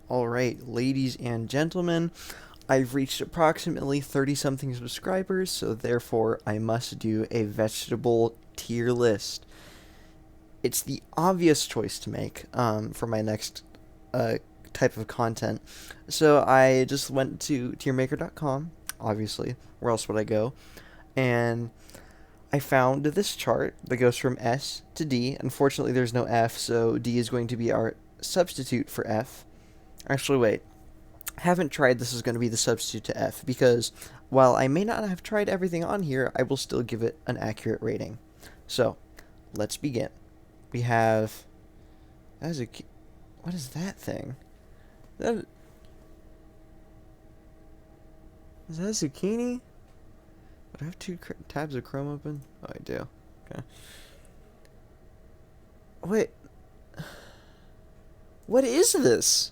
Alright, ladies and gentlemen, I've reached approximately 30 something subscribers, so therefore I must do a vegetable tier list. It's the obvious choice to make for my next uh, type of content. So I just went to tiermaker.com, obviously. Where else would I go? And I found this chart that goes from S to D. Unfortunately, there's no F, so D is going to be our substitute for F. Actually, wait. Haven't tried this is going to be the substitute to F because while I may not have tried everything on here, I will still give it an accurate rating. So, let's begin. We have that is a what is that thing? That is that a zucchini? Would I have two tabs of Chrome open? Oh, I do. Okay. Wait, what is this?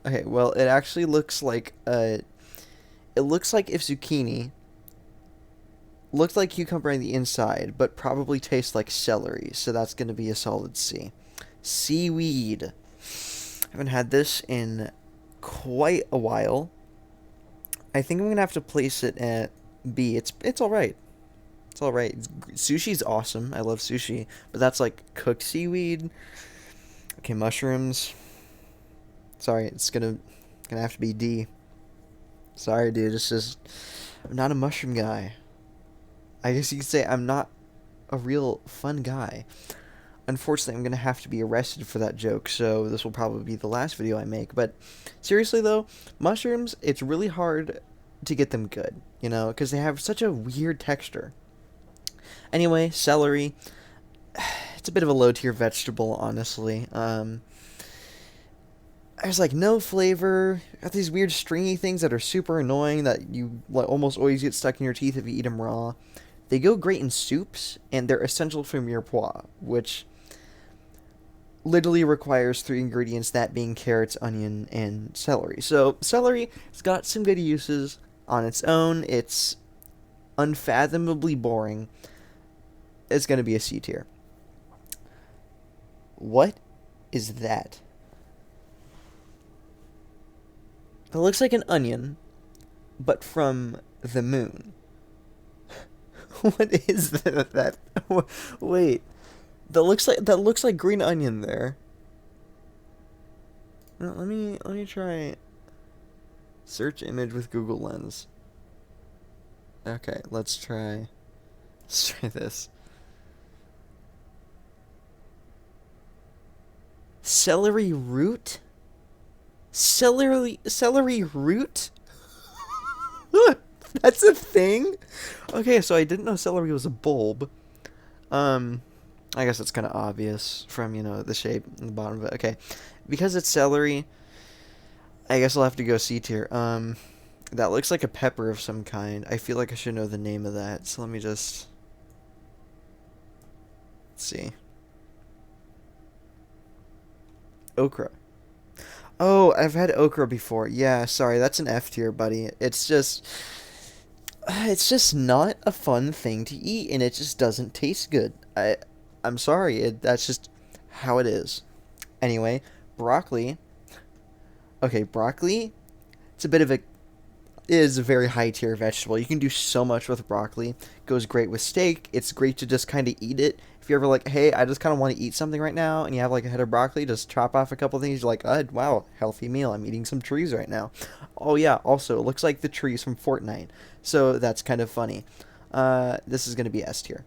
Okay, well, it actually looks like it looks like if zucchini looked like cucumber on the inside, but probably tastes like celery, so that's going to be a solid C. Seaweed. I haven't had this in quite a while. I think I'm going to have to place it at B. It's all right. It's all right. Sushi's awesome. I love sushi, but that's like cooked seaweed. Okay, mushrooms. Sorry, it's gonna have to be D. Sorry, dude. It's just I'm not a mushroom guy. I guess you could say I'm not a real fun guy. Unfortunately, I'm going to have to be arrested for that joke, so this will probably be the last video I make. But seriously, though, mushrooms, it's really hard to get them good, because they have such a weird texture. Anyway, celery. It's a bit of a low tier vegetable, honestly. There's like no flavor. Got these weird stringy things that are super annoying that you like almost always get stuck in your teeth if you eat them raw. They go great in soups, and they're essential for mirepoix, which literally requires three ingredients, that being carrots, onion, and celery. So celery has got some good uses on its own. It's unfathomably boring. It's going to be a C tier. What is that? It looks like an onion, but from the moon. What is that? Wait, that looks like green onion there. Let me try search image with Google Lens. Okay, let's try this. Celery root? Celery root? That's a thing? Okay, so I didn't know celery was a bulb. I guess it's kind of obvious from, the shape in the bottom of it. Okay. Because it's celery, I guess I'll have to go C tier. That looks like a pepper of some kind. I feel like I should know the name of that. So let me just let's see. Okra. Oh, I've had okra before. Yeah, sorry, that's an F tier, buddy. It's just not a fun thing to eat, and it just doesn't taste good. I'm sorry. That's just how it is. Anyway, broccoli. Okay, broccoli. It's a bit of a is a very high tier vegetable. You can do so much with broccoli. Goes great with steak. It's great to just kind of eat it. If you're ever like, hey, I just kind of want to eat something right now, and you have like a head of broccoli, just chop off a couple things. You're like, wow, healthy meal. I'm eating some trees right now. Oh yeah. Also, it looks like the trees from Fortnite, so that's kind of funny. This is gonna be S tier.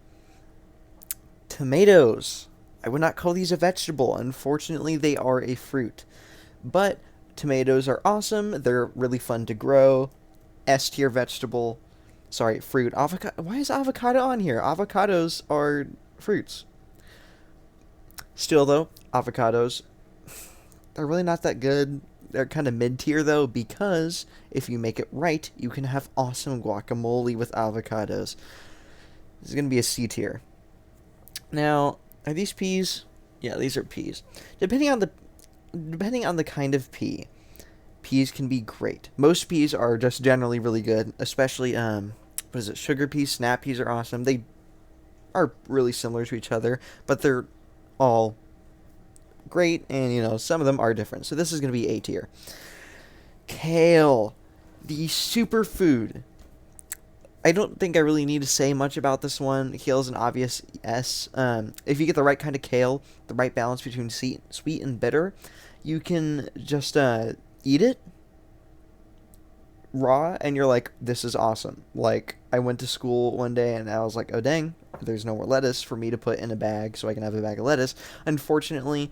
Tomatoes. I would not call these a vegetable. Unfortunately, they are a fruit. But tomatoes are awesome. They're really fun to grow. S tier vegetable. Sorry, fruit. Avocado. Why is avocado on here? Avocados are fruits. Still, though, avocados, they're really not that good. They're kind of mid tier, though, because if you make it right, you can have awesome guacamole with avocados. This is going to be a C tier. Now, are these peas? Yeah, these are peas. Depending on the kind of pea, peas can be great. Most peas are just generally really good, especially what is it? Sugar peas, snap peas are awesome. They are really similar to each other, but they're all great, and, you know, some of them are different. So this is going to be A tier. Kale, the superfood. I don't think I really need to say much about this one. Kale is an obvious S. If you get the right kind of kale, the right balance between sweet and bitter, you can just eat it raw, and you're like, this is awesome. Like, I went to school one day, and I was like, oh dang, there's no more lettuce for me to put in a bag so I can have a bag of lettuce. Unfortunately,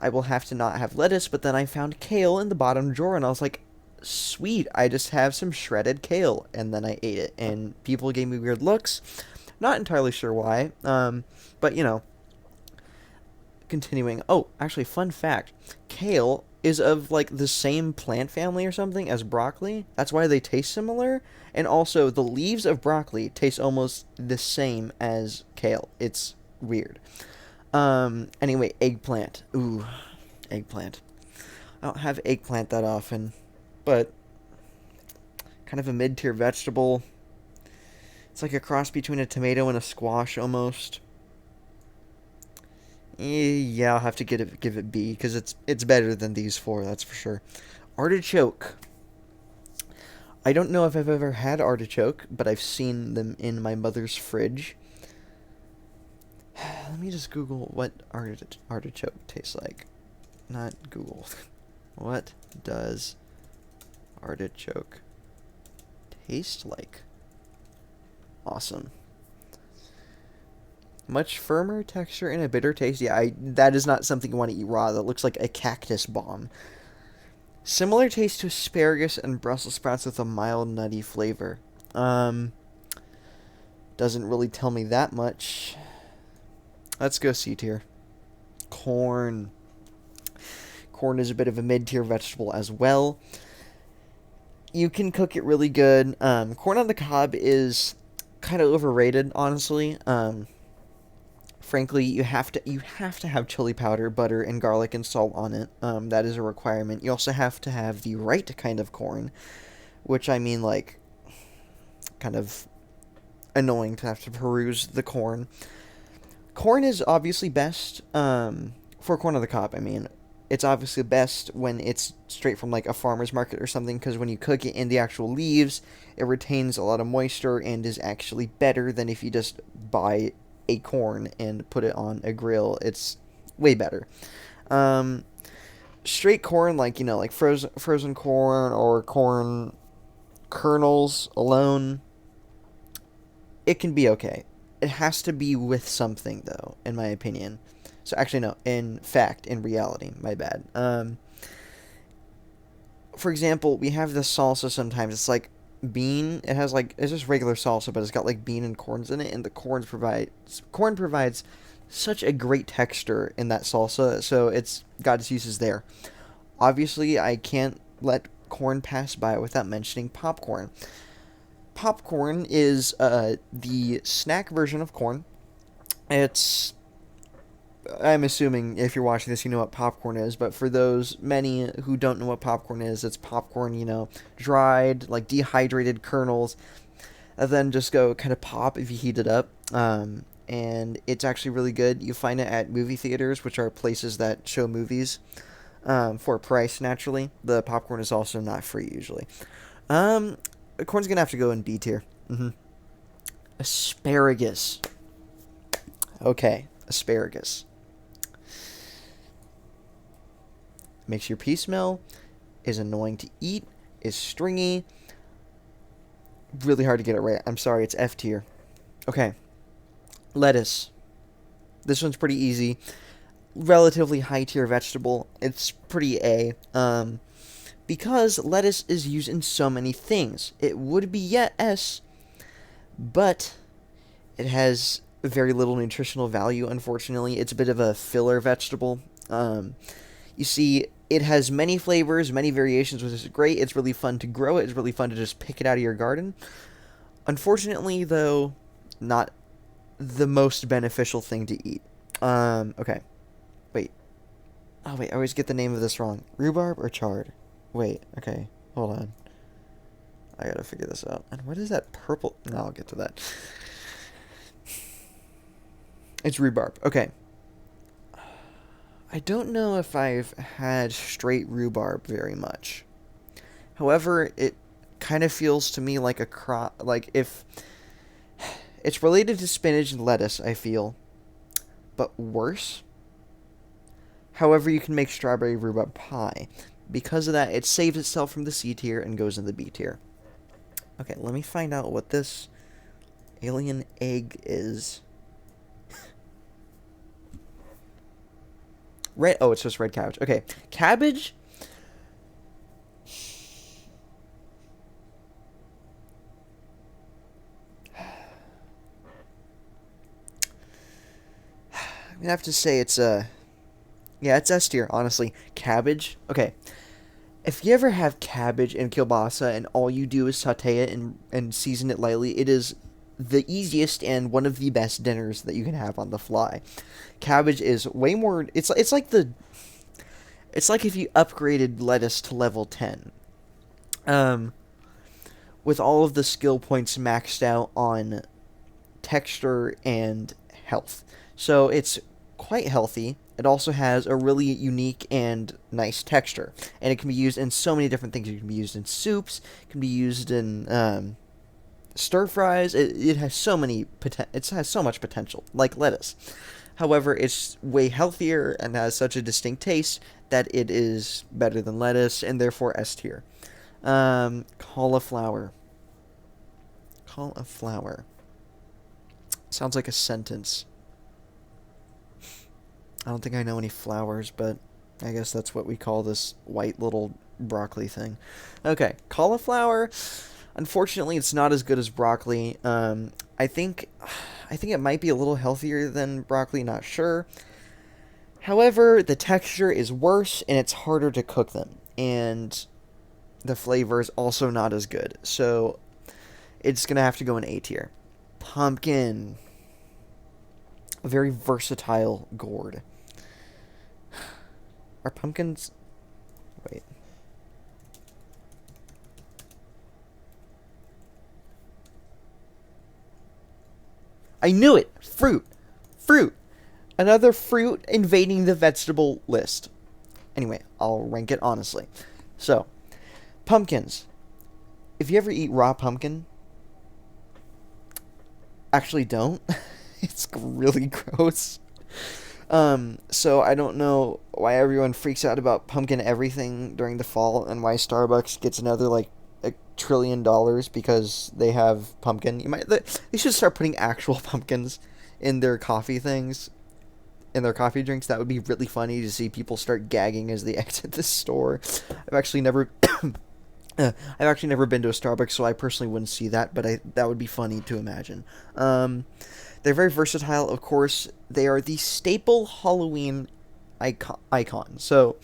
I will have to not have lettuce, but then I found kale in the bottom drawer, and I was like, sweet, I just have some shredded kale, and then I ate it, and people gave me weird looks. Not entirely sure why, but, you know, continuing. Oh, actually, fun fact, kale is of, like, the same plant family or something as broccoli. That's why they taste similar, and also, the leaves of broccoli taste almost the same as kale. It's weird. Anyway, eggplant. Ooh, eggplant. I don't have eggplant that often, but kind of a mid-tier vegetable. It's like a cross between a tomato and a squash almost. Yeah, I'll have to give it B because it's better than these four, that's for sure. Artichoke. I don't know if I've ever had artichoke, but I've seen them in my mother's fridge. Let me just Google what artichoke tastes like. Not Google. What does artichoke taste like? Awesome. Much firmer texture and a bitter taste. Yeah, that is not something you want to eat raw. That looks like a cactus bomb. Similar taste to asparagus and Brussels sprouts with a mild nutty flavor. Doesn't really tell me that much. Let's go C tier. Corn. Corn is a bit of a mid-tier vegetable as well. You can cook it really good. Corn on the cob is kind of overrated, honestly. Frankly, you have to have chili powder, butter, and garlic and salt on it. That is a requirement. You also have to have the right kind of corn, which I mean, like, kind of annoying to have to peruse the corn. Corn is obviously best for corn on the cob. I mean, it's obviously best when it's straight from, like, a farmer's market or something, because when you cook it in the actual leaves, it retains a lot of moisture and is actually better than if you just buy a corn and put it on a grill. It's way better. Straight corn, like, you know, like frozen corn or corn kernels alone, it can be okay. It has to be with something, though, in my opinion. So actually, no. In reality, my bad. For example, we have this salsa sometimes. It's like bean. It's just regular salsa, but it's got like bean and corns in it, and the corn provides such a great texture in that salsa. So it's got its uses there. Obviously, I can't let corn pass by without mentioning popcorn. Popcorn is the snack version of corn. I'm assuming if you're watching this, you know what popcorn is, but for those many who don't know what popcorn is, it's popcorn, you know, dried, like dehydrated kernels, and then just go kind of pop if you heat it up. And it's actually really good. You find it at movie theaters, which are places that show movies for a price, naturally. The popcorn is also not free, usually. Corn's going to have to go in B tier. Asparagus. Okay, asparagus. Makes your pee smell, is annoying to eat, is stringy. Really hard to get it right. I'm sorry, it's F tier. Okay. Lettuce. This one's pretty easy. Relatively high tier vegetable. It's pretty A. Because lettuce is used in so many things. It would be yet S, but it has very little nutritional value, unfortunately. It's a bit of a filler vegetable. You see, it has many flavors, many variations, which is great. It's really fun to grow it. It's really fun to just pick it out of your garden. Unfortunately, though, not the most beneficial thing to eat. Okay. Wait. Oh, wait, I always get the name of this wrong. Rhubarb or chard? Wait, okay. Hold on. I gotta figure this out. And what is that purple? No, I'll get to that. It's rhubarb. Okay. I don't know if I've had straight rhubarb very much. However, it kind of feels to me like a crop, like if it's related to spinach and lettuce, I feel, but worse. However, you can make strawberry rhubarb pie. Because of that, it saves itself from the C tier and goes in the B tier. Okay, let me find out what this alien egg is. Red. Oh, it's just red cabbage. Okay, cabbage. I'm gonna have to say it's yeah, it's S tier. Honestly, cabbage. Okay, if you ever have cabbage and kielbasa and all you do is saute it and season it lightly, it is the easiest and one of the best dinners that you can have on the fly. Cabbage is way more. It's like if you upgraded lettuce to level 10. Um, with all of the skill points maxed out on texture and health. So it's quite healthy. It also has a really unique and nice texture, and it can be used in so many different things. It can be used in soups. It can be used in stir fries. It has so many it has so much potential, like lettuce. However, it's way healthier and has such a distinct taste that it is better than lettuce, and therefore S tier. Cauliflower. Cauliflower. Sounds like a sentence. I don't think I know any flowers, but I guess that's what we call this white little broccoli thing. Okay, cauliflower. Unfortunately, it's not as good as broccoli. I think it might be a little healthier than broccoli. Not sure. However, the texture is worse and it's harder to cook them, and the flavor is also not as good. So it's gonna have to go in A tier. Pumpkin. A very versatile gourd. Are pumpkins... Wait. I knew it! Fruit! Fruit! Another fruit invading the vegetable list. Anyway, I'll rank it honestly. So, pumpkins. If you ever eat raw pumpkin... Actually, don't. It's really gross. So I don't know why everyone freaks out about pumpkin everything during the fall and why Starbucks gets another like $1 trillion because they have pumpkin. They should start putting actual pumpkins in their coffee things, in their coffee drinks. That would be really funny to see people start gagging as they exit the store. I've actually never I've actually never been to a Starbucks, so I personally wouldn't see that, but that would be funny to imagine. They're very versatile, of course. They are the staple Halloween icon. So,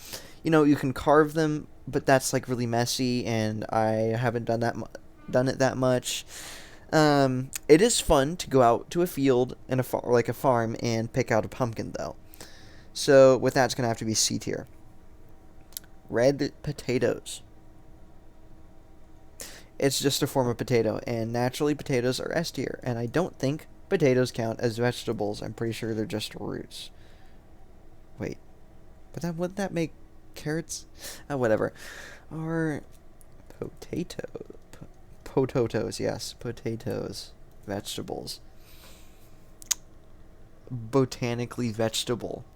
you can carve them, but that's like really messy, and I haven't done it that much. It is fun to go out to a field and like a farm and pick out a pumpkin, though. So with that, it's gonna have to be C tier. Red potatoes. It's just a form of potato, and naturally potatoes are S tier, and I don't think potatoes count as vegetables. I'm pretty sure they're just roots. Wait, but wouldn't that make carrots? Whatever. Or potatoes, yes, potatoes, vegetables. Botanically vegetable.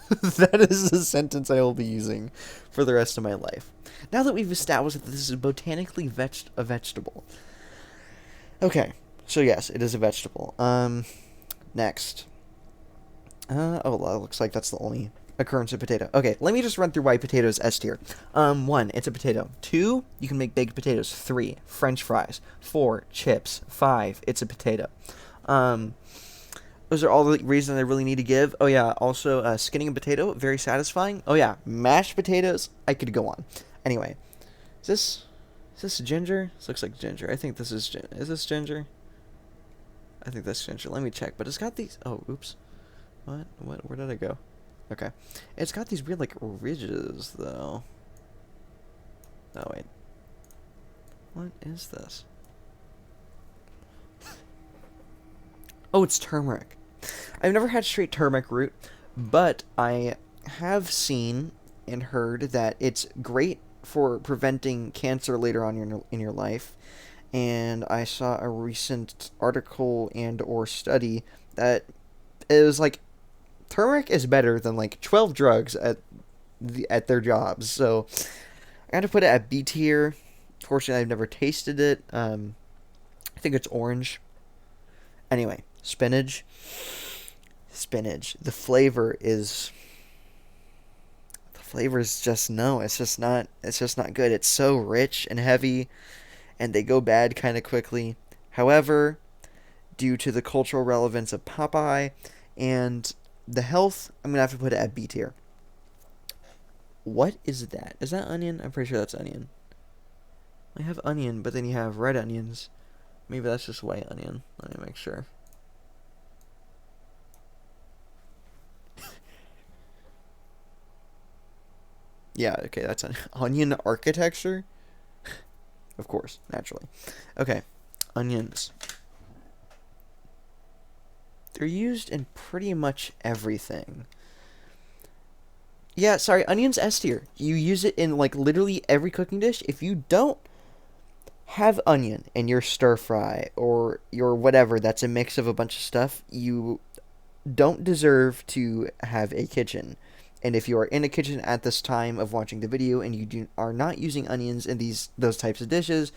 That is a sentence I will be using for the rest of my life. Now that we've established that this is botanically a vegetable. Okay, so yes, it is a vegetable. Next. Oh, well, it looks like that's the only occurrence of potato. Okay, let me just run through why potato is S tier. 1, it's a potato. 2, you can make baked potatoes. 3, French fries. 4, chips. 5, it's a potato. Those are all the reasons I really need to give. Oh yeah, also skinning a potato, very satisfying. Oh yeah, mashed potatoes, I could go on. Anyway, is this ginger? This looks like ginger. I think this is this ginger? I think that's ginger. Let me check. But it's got these... Oh, oops. What? Where did I go? Okay. It's got these weird, like, ridges, though. Oh, wait. What is this? Oh, it's turmeric. I've never had straight turmeric root, But I have seen and heard that it's great for preventing cancer later on in your life. And I saw a recent article and or study that it was like turmeric is better than like 12 drugs at their jobs. So I got to put it at B tier. Fortunately, I've never tasted it. I think it's orange. Anyway, spinach. Spinach. The flavor is just no. It's just not. It's just not good. It's so rich and heavy, and they go bad kind of quickly. However, due to the cultural relevance of Popeye and the health, I'm gonna have to put it at B tier. What is that? Is that onion? I'm pretty sure that's onion. I have onion, but then you have red onions. Maybe that's just white onion. Let me make sure. Yeah, okay, that's onion architecture. Of course, naturally. Okay, onions. They're used in pretty much everything. Yeah, sorry, onions S tier. You use it in like literally every cooking dish. If you don't have onion in your stir fry or your whatever that's a mix of a bunch of stuff, you don't deserve to have a kitchen. And if you are in a kitchen at this time of watching the video and are not using onions in those types of dishes,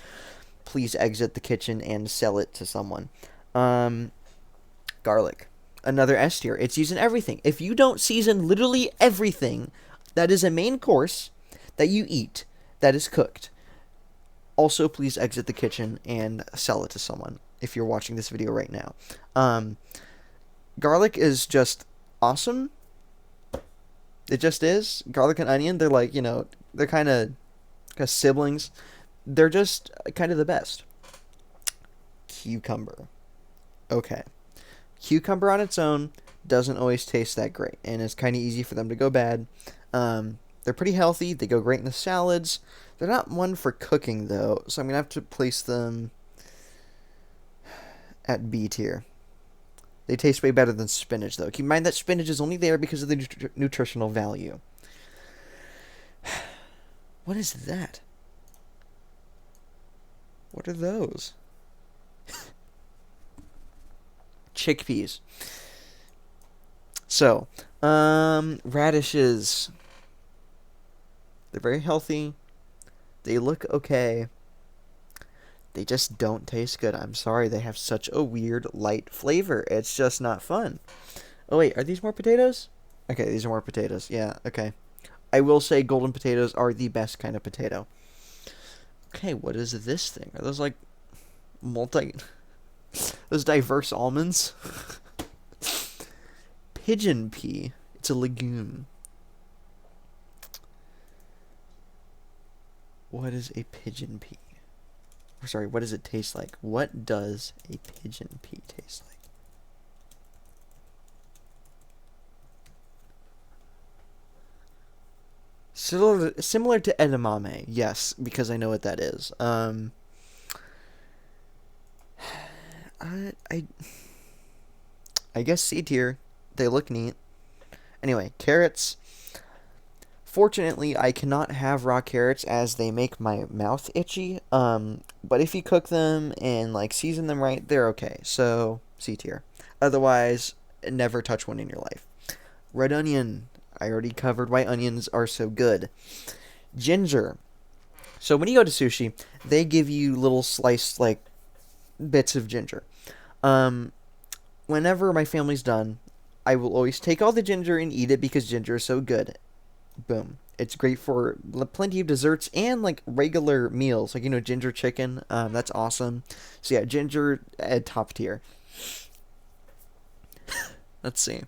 please exit the kitchen and sell it to someone. Um, Garlic, another S tier. It's used in everything. If you don't season literally everything that is a main course that you eat that is cooked, also please exit the kitchen and sell it to someone if you're watching this video right now. Um, Garlic is just awesome. It just is. Garlic and onion, they're like, they're kind of siblings. They're just kind of the best. Cucumber. Okay. Cucumber on its own doesn't always taste that great, and it's kind of easy for them to go bad. They're pretty healthy. They go great in the salads. They're not one for cooking, though, so I'm going to have to place them at B tier. They taste way better than spinach, though. Keep in mind that spinach is only there because of the nutritional value. What is that? What are those? Chickpeas. So, radishes. They're very healthy. They look okay. They just don't taste good. I'm sorry, they have such a weird, light flavor. It's just not fun. Oh, wait, are these more potatoes? Okay, these are more potatoes. Yeah, okay. I will say golden potatoes are the best kind of potato. Okay, what is this thing? Are those like multi... those diverse almonds? Pigeon pea. It's a legume. What is a pigeon pea? Sorry, what does it taste like? What does a pigeon pea taste like? Similar to edamame, yes, because I know what that is. I, I, I guess C tier. They look neat. Anyway, carrots. Fortunately, I cannot have raw carrots as they make my mouth itchy. But if you cook them and like season them right, they're okay. So C tier. Otherwise, never touch one in your life. Red onion. I already covered why onions are so good. Ginger. So when you go to sushi, they give you little sliced like bits of ginger. Um, Whenever my family's done, I will always take all the ginger and eat it because ginger is so good. Boom. It's great for plenty of desserts and like regular meals, like ginger chicken. That's awesome. So yeah, ginger at top tier. Let's see.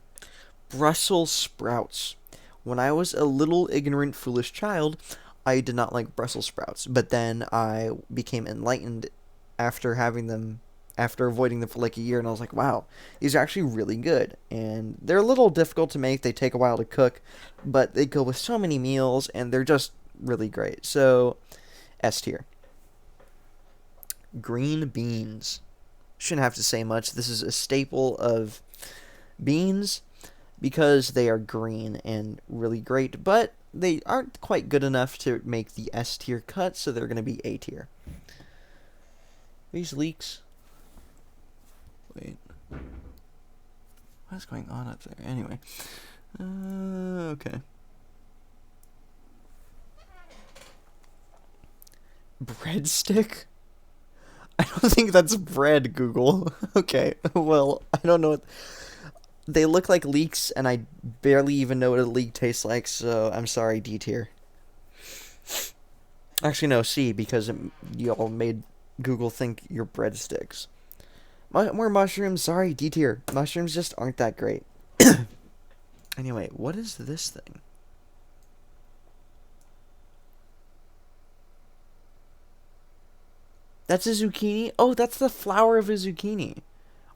Brussels sprouts. When I was a little ignorant, foolish child, I did not like Brussels sprouts, but then I became enlightened after having them, after avoiding them for like a year, and I was like, wow, these are actually really good. And they're a little difficult to make, they take a while to cook, but they go with so many meals, and they're just really great. So, S tier. Green beans. Shouldn't have to say much. This is a staple of beans. because they are green and really great, but they aren't quite good enough to make the S tier cut, so they're going to be A tier. These leeks. Wait. What's going on up there? Anyway. Okay. Breadstick? I don't think that's bread, Google. Okay, well, I don't know what... They look like leeks, and I barely even know what a leek tastes like, so I'm sorry, D tier. Actually, no, C, because y'all made Google think you're breadsticks. More mushrooms, sorry, D tier. Mushrooms just aren't that great. Anyway, what is this thing? That's a zucchini? Oh, that's the flower of a zucchini.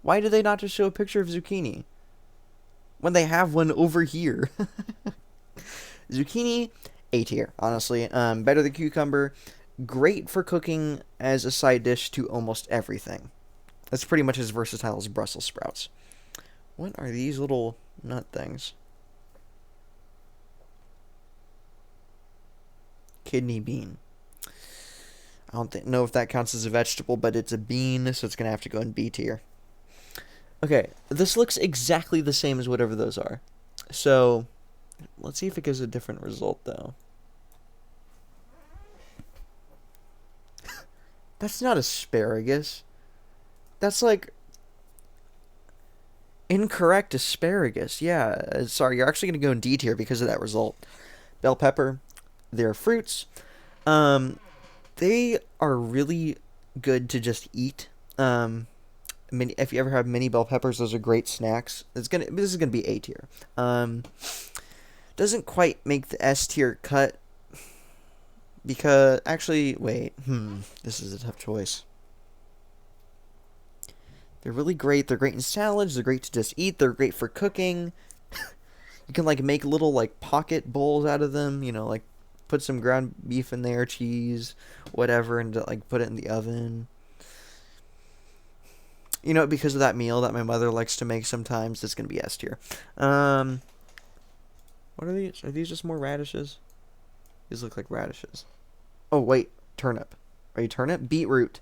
Why do they not just show a picture of zucchini when they have one over here? Zucchini, A tier, honestly. Better than cucumber. Great for cooking as a side dish to almost everything. That's pretty much as versatile as Brussels sprouts. What are these little nut things? Kidney bean. I don't know if that counts as a vegetable, but it's a bean, so it's going to have to go in B tier. Okay, this looks exactly the same as whatever those are. So, let's see if it gives a different result, though. That's not asparagus. That's like incorrect asparagus. Yeah, sorry, you're actually going to go in D tier because of that result. Bell pepper, they're fruits. They are really good to just eat. If you ever have mini bell peppers, those are great snacks. This is gonna be A tier. Doesn't quite make the S tier cut because actually, wait, this is a tough choice. They're really great. They're great in salads. They're great to just eat. They're great for cooking. You can like make little like pocket bowls out of them. You know, like put some ground beef in there, cheese, whatever, and like put it in the oven. You know, because of that meal that my mother likes to make sometimes, it's going to be S tier. What are these? Are these just more radishes? These look like radishes. Oh, wait. Turnip. Are you turnip? Beetroot.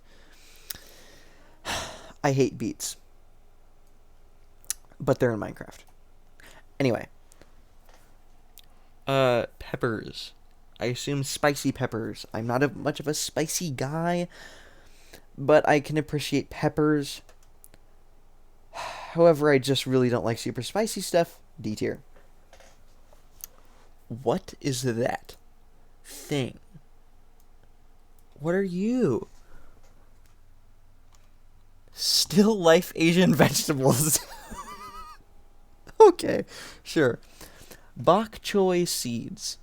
I hate beets. But they're in Minecraft. Anyway. Peppers. I assume spicy peppers. I'm not much of a spicy guy, but I can appreciate peppers. However, I just really don't like super spicy stuff. D tier. What is that thing? What are you? Still life Asian vegetables. Okay, sure. Bok choy seeds.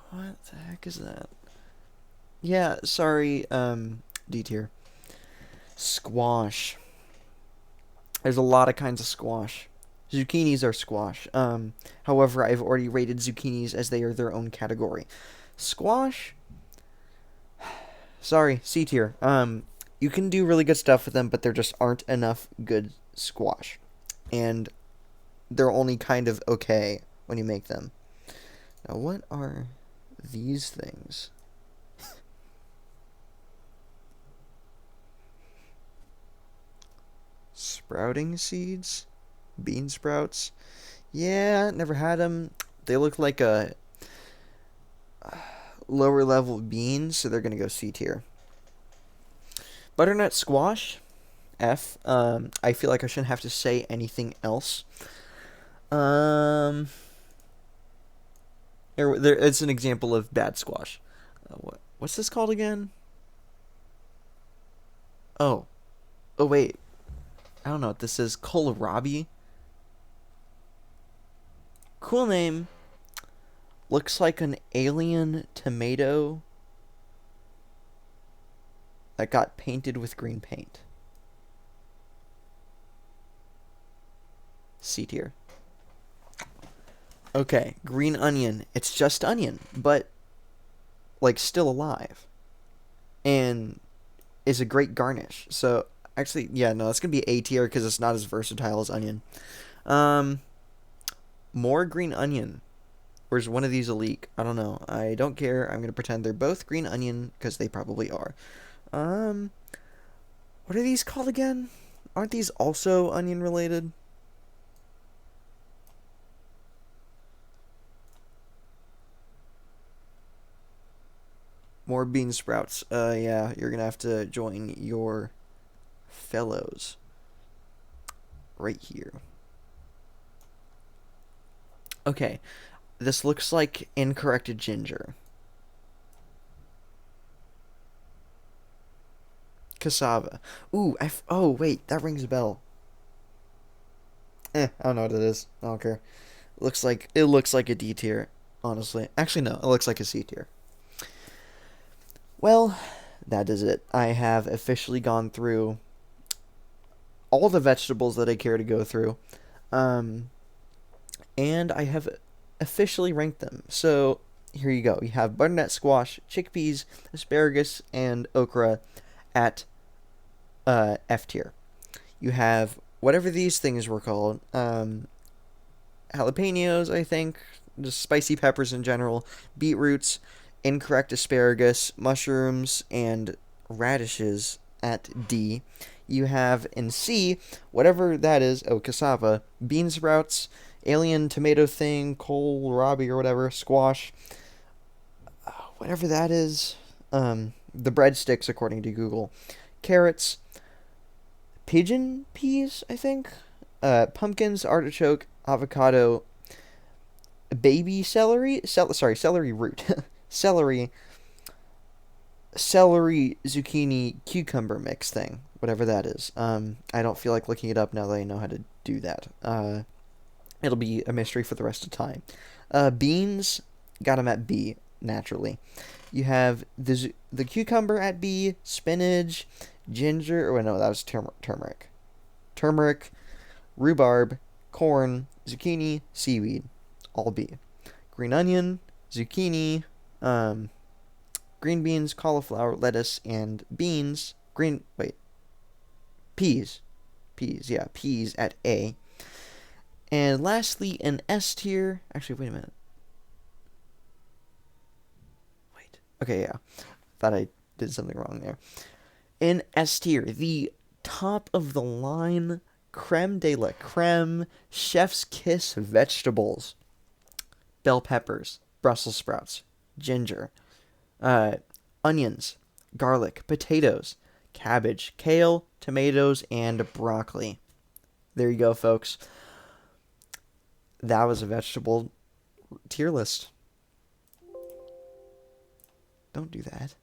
What the heck is that? Yeah, sorry, D tier. Squash. There's a lot of kinds of squash. Zucchinis are squash. However, I've already rated zucchinis as they are their own category. Squash? Sorry, C tier. You can do really good stuff with them, but there just aren't enough good squash. And they're only kind of okay when you make them. Now, what are these things? Sprouting seeds? Bean sprouts? Yeah, never had them. They look like a lower level beans, so they're going to go C tier. Butternut squash? F. I feel like I shouldn't have to say anything else. It's an example of bad squash. What's this called again? Oh. Oh, wait. I don't know what this is. Kohlrabi? Cool name. Looks like an alien tomato that got painted with green paint. C tier. Okay, green onion. It's just onion, but like still alive. And is a great garnish. So actually, yeah, no, it's gonna be A tier because it's not as versatile as onion. Um, more green onion. Or is one of these a leek? I don't know. I don't care. I'm gonna pretend they're both green onion because they probably are. Um, what are these called again? Aren't these also onion related? More bean sprouts. Yeah, you're gonna have to join your fellows right here. Okay, this looks like incorrected ginger. Cassava. Ooh, oh wait, that rings a bell. I don't know what it is. I don't care. It looks like a D tier, honestly. Actually, no, it looks like a C tier. Well, that is it. I have officially gone through all the vegetables that I care to go through, um, and I have officially ranked them. So here you go. You have butternut squash, chickpeas, asparagus, and okra at F tier. You have whatever these things were called. Jalapenos, I think, just spicy peppers in general, beetroots, incorrect asparagus, mushrooms, and radishes at D. You have in C, whatever that is, oh, cassava, bean sprouts, alien tomato thing, kohlrabi or whatever, squash, whatever that is, the breadsticks according to Google, carrots, pigeon peas, I think, pumpkins, artichoke, avocado, baby celery, sorry, celery root, celery, celery, zucchini, cucumber mix thing, whatever that is. I don't feel like looking it up now that I know how to do that. It'll be a mystery for the rest of time. Beans, got them at B naturally. You have the cucumber at B, spinach, ginger. Oh no, that was turmeric, rhubarb, corn, zucchini, seaweed, all B. Green onion, zucchini, um, green beans, cauliflower, lettuce, and beans. Peas. Peas, yeah, peas at A. And lastly, an S tier. Actually, wait a minute. Wait. Okay, yeah. Thought I did something wrong there. In S tier, the top of the line creme de la creme, chef's kiss vegetables. Bell peppers, Brussels sprouts, ginger, uh, onions, garlic, potatoes, cabbage, kale, tomatoes, and broccoli. There you go, folks. That was a vegetable tier list. Don't do that.